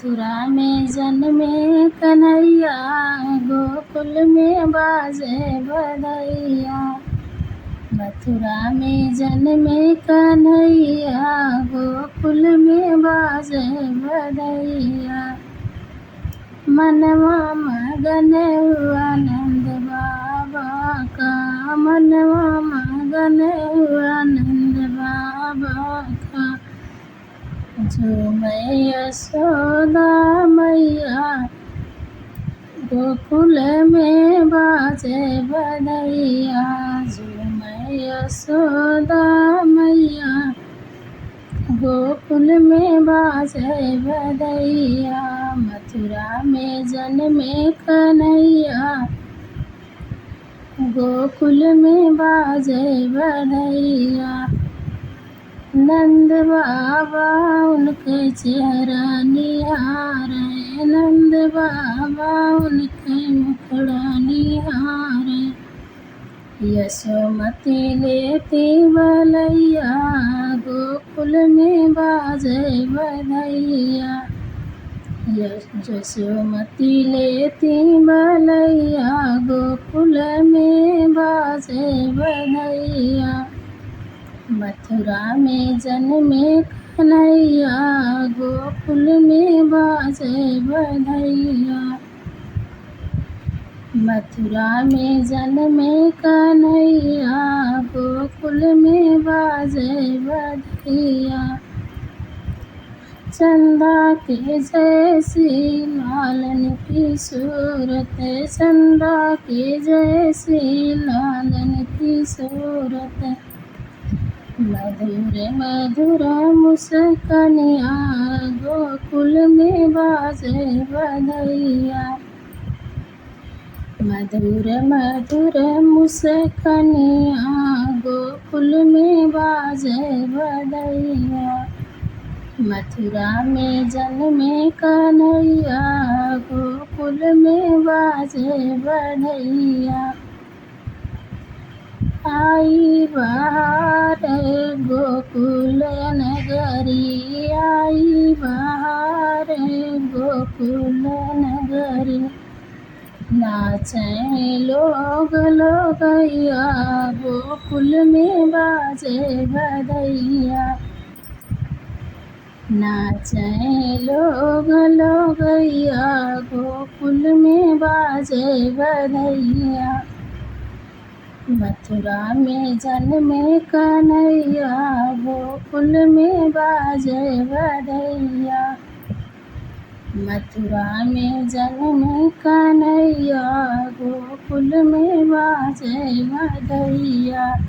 मथुरा में जन्मे कन्हैया, गोकुल में बाजे बधैया। मथुरा में जन्मे कन्हैया, गोकुल में बाजे बधैया। मनवा मगन हुआ नंद बाबा का, मनवा मगन हुआ नंद बाबा का। झूमे यशोदा मैया, गोकुल में बाजे बधैया। झूमे यशोदा मैया, गोकुल में बाजे बधैया। मथुरा में जन्मे कन्हैया, गोकुल में बाजे बधैया। नंद बाबा उनके चेहरा निहारे, नंद बाबा उनके मुखड़ा निहारे। यशोमती लेती बलैया, गोकुल में बाजे बधैया। यशोमती लेती बलैया, गोकुल में बाजे बधैया। मथुरा में जन्मे कन्हैया, गोकुल में बाजे बधैया। मथुरा में जन्मे कन्हैया, गोकुल में बाजे बधैया। चंदा के जैसी लालन की सूरत, चंदा के जैसी लालन की सूरत। मधुर मधुर मुस्कानिया, गोकुल में बाजे बधैया। मधुर मधुर मुस्कानिया, गोकुल में बाजे बधैया। मथुरा में जन्मे कन्हैया, गोकुल में बाजे बधैया। आई बहार गोकुल नगरी, आई बहार गोकुल नगरी। नाचे लोग लोगैया, गोकुल में बाजे बधैया। नाचे लोग लोगैया, गोकुल में बाजे बधैया। मथुरा में जन्मे कन्हैया, गोकुल में बाजे बधैया। मथुरा में जन्मे कन्हैया, गोकुल में बाजे बधैया।